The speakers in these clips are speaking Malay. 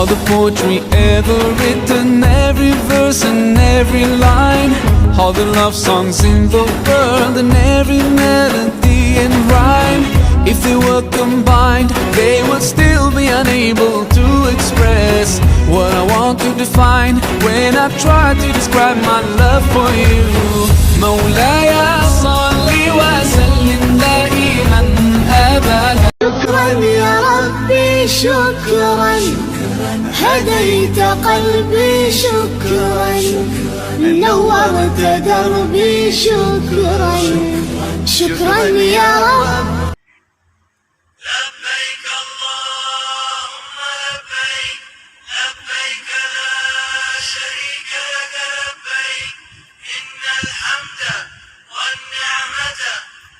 All the poetry ever written, every verse and every line, all the love songs in the world and every melody and rhyme. If they were combined, they would still be unable to express what I want to define when I try to describe my love for you. مولاي صل وسلم دائما أبدا. شكرا يا ربي شكرا، هديت قلبي شكرا، نورت دربي شكرا، شكرا يا رب. لبيك اللهم لبيك، لبيك لا شريك لك لبيك، إن الحمد والنعمة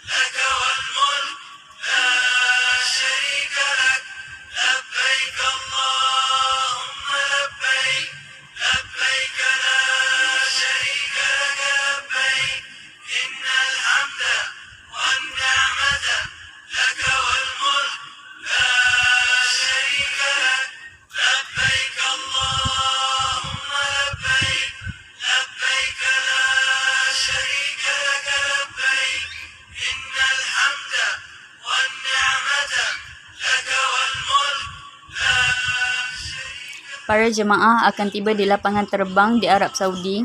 لك والملك لا شريك لك. لبيك اللهم لبيك، لبيك لا شريك لك لبيك، إن الحمد والنعمة لك والملك لا شريك لك. لبيك اللهم لبيك، لبيك لا شريك لك لبيك، إن الحمد والنعمة لك والملك لا شريك لك. Para jemaah akan tiba di lapangan terbang di Arab Saudi,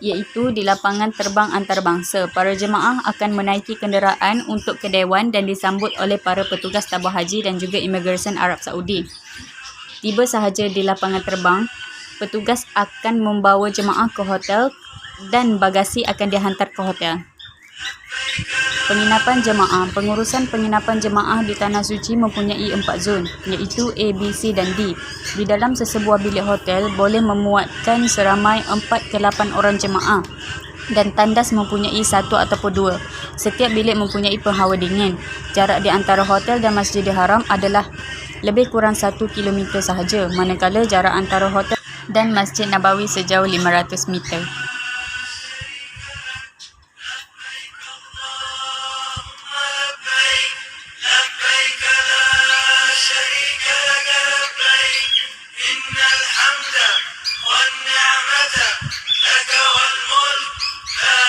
iaitu di lapangan terbang antarabangsa. Para jemaah akan menaiki kenderaan untuk ke Dewan dan disambut oleh para petugas tabung haji dan juga Immigration Arab Saudi. Tiba sahaja di lapangan terbang, petugas akan membawa jemaah ke hotel dan bagasi akan dihantar ke hotel. Penginapan jemaah. Pengurusan penginapan jemaah di Tanah Suci mempunyai 4 zon, iaitu A, B, C dan D. Di dalam sesebuah bilik hotel boleh memuatkan seramai 4 ke 8 orang jemaah dan tandas mempunyai 1 ataupun 2. Setiap bilik mempunyai penghawa dingin. Jarak di antara hotel dan Masjidil Haram adalah lebih kurang 1 kilometer sahaja, manakala jarak antara hotel dan Masjid Nabawi sejauh 500 meter. لبيك لا شريك لك لبيك، إن الحمد والنعمة لك والملك لا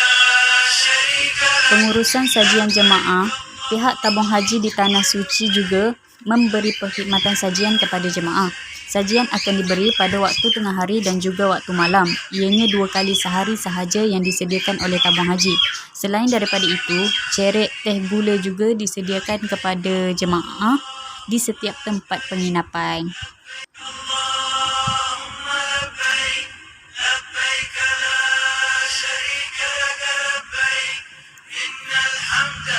شريك لك. Pengurusan sajian jemaah. Pihak tabung haji di Tanah Suci juga memberi perkhidmatan sajian kepada jemaah. Sajian akan diberi pada waktu tengah hari dan juga waktu malam. Ianya 2 kali sehari sahaja yang disediakan oleh tabung haji. Selain daripada itu, ceret, teh gula juga disediakan kepada jemaah di setiap tempat penginapan. اللهم لبيك، لبيك لا شريك لك لبيك، إن الحمد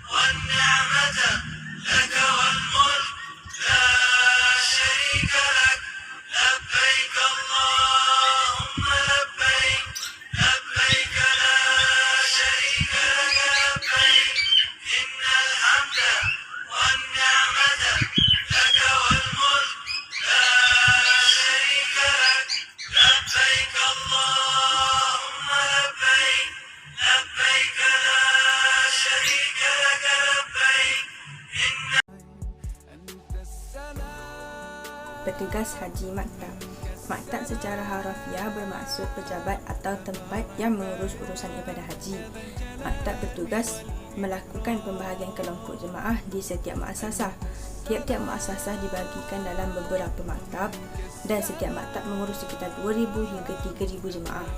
والنعمة لك والملك لا شريك لك. لبيك اللهم لبيك، لبيك لا شريك لك لبيك، إن الحمد والنعمة لك والملك لا شريك لك. لبيك اللهم لبيك، لبيك لا شريك لك لبيك، إن Petugas Haji Maktab. Maktab secara harafiah bermaksud pejabat atau tempat yang mengurus urusan ibadah haji. Maktab bertugas melakukan pembahagian kelompok jemaah di setiap muassasah. Tiap-tiap muassasah dibahagikan dalam beberapa maktab dan setiap maktab mengurus sekitar 2,000 hingga 3,000 jemaah.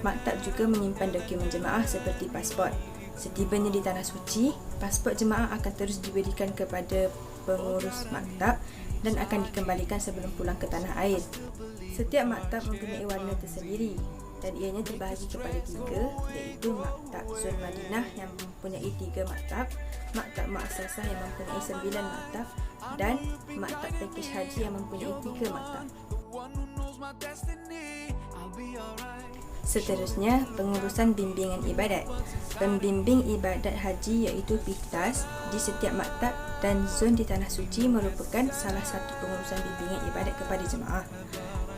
Maktab juga menyimpan dokumen jemaah seperti pasport. Setibanya di Tanah Suci, pasport jemaah akan terus diberikan kepada pengurus maktab dan akan dikembalikan sebelum pulang ke tanah air. Setiap maktab mempunyai warna tersendiri dan ianya terbahagi kepada 3, iaitu Maktab Zon Madinah yang mempunyai 3 maktab, Maktab Muassasah yang mempunyai 9 maktab dan Maktab Pakej Haji yang mempunyai 3 maktab. Seterusnya, pengurusan bimbingan ibadat. Pembimbing ibadat haji iaitu PIFTAS di setiap maktab dan zon di Tanah Suci merupakan salah satu pengurusan bimbingan ibadat kepada jemaah.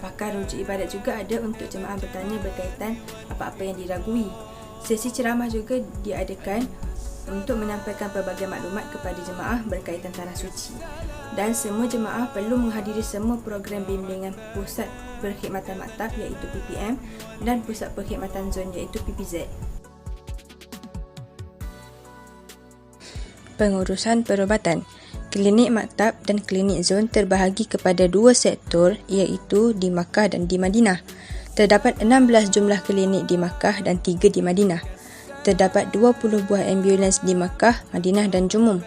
Pakar rujuk ibadat juga ada untuk jemaah bertanya berkaitan apa-apa yang diragui. Sesi ceramah juga diadakan untuk menyampaikan pelbagai maklumat kepada jemaah berkaitan Tanah Suci. dan semua jemaah perlu menghadiri semua program bimbingan Pusat Perkhidmatan Maktab iaitu PPM dan Pusat Perkhidmatan Zon iaitu PPZ. Pengurusan perubatan. Klinik maktab dan klinik zon terbahagi kepada dua sektor iaitu di Makkah dan di Madinah. Terdapat 16 jumlah klinik di Makkah dan 3 di Madinah. Terdapat 20 buah ambulans di Makkah, Madinah dan Jumum.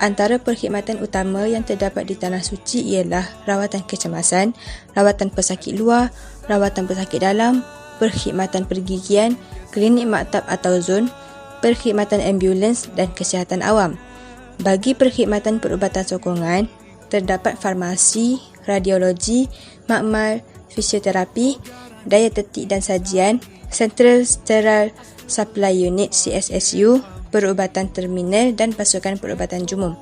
Antara perkhidmatan utama yang terdapat di Tanah Suci ialah rawatan kecemasan, rawatan pesakit luar, rawatan pesakit dalam, perkhidmatan pergigian, klinik maktab atau zon, perkhidmatan ambulans dan kesihatan awam. Bagi perkhidmatan perubatan sokongan, terdapat farmasi, radiologi, makmal, fisioterapi, dietetik dan sajian, Central Sterile Supply Unit CSSU, perubatan terminal dan pasukan perubatan jumum.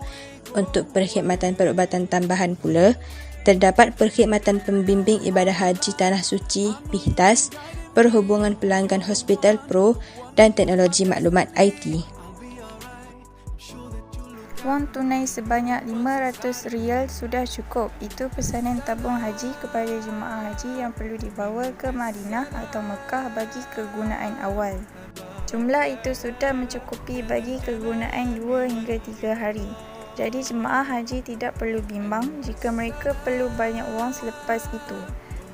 Untuk perkhidmatan perubatan tambahan pula, terdapat perkhidmatan pembimbing ibadah haji Tanah Suci PIHTAS, perhubungan pelanggan Hospital Pro dan teknologi maklumat IT. Wang tunai sebanyak RM500 sudah cukup. Itu pesanan tabung haji kepada jemaah haji yang perlu dibawa ke Madinah atau Mekah bagi kegunaan awal. Jumlah itu sudah mencukupi bagi kegunaan 2 hingga 3 hari. Jadi jemaah haji tidak perlu bimbang jika mereka perlu banyak wang selepas itu.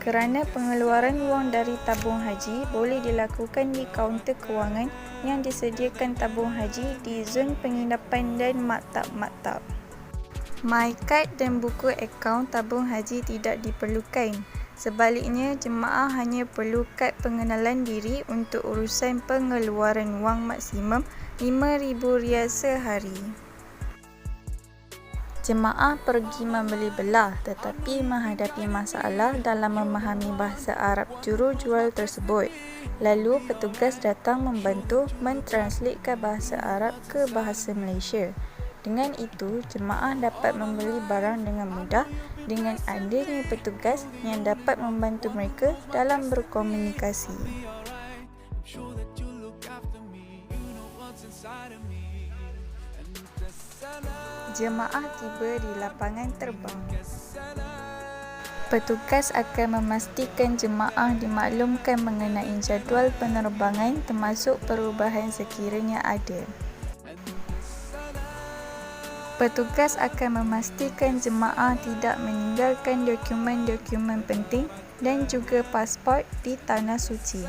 Kerana pengeluaran wang dari tabung haji boleh dilakukan di kaunter kewangan yang disediakan tabung haji di zon penginapan dan maktab-maktab. MyCard dan buku akaun tabung haji tidak diperlukan. Sebaliknya, jemaah hanya perlu kad pengenalan diri untuk urusan pengeluaran wang maksimum RM5,000 sehari. Jemaah pergi membeli belah tetapi menghadapi masalah dalam memahami bahasa Arab jurujual tersebut. Lalu petugas datang membantu mentranslatekan bahasa Arab ke bahasa Malaysia. Dengan itu, jemaah dapat membeli barang dengan mudah dengan adanya petugas yang dapat membantu mereka dalam berkomunikasi. Jemaah tiba di lapangan terbang. Petugas akan memastikan jemaah dimaklumkan mengenai jadual penerbangan termasuk perubahan sekiranya ada. Petugas akan memastikan jemaah tidak meninggalkan dokumen-dokumen penting dan juga pasport di Tanah Suci.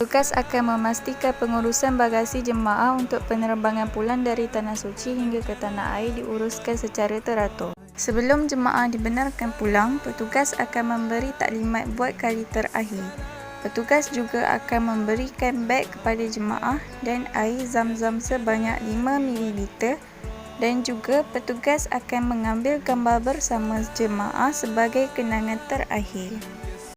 Petugas akan memastikan pengurusan bagasi jemaah untuk penerbangan pulang dari Tanah Suci hingga ke Tanah Air diuruskan secara teratur. Sebelum jemaah dibenarkan pulang, petugas akan memberi taklimat buat kali terakhir. Petugas juga akan memberikan beg kepada jemaah dan air zam-zam sebanyak 5 ml dan juga petugas akan mengambil gambar bersama jemaah sebagai kenangan terakhir.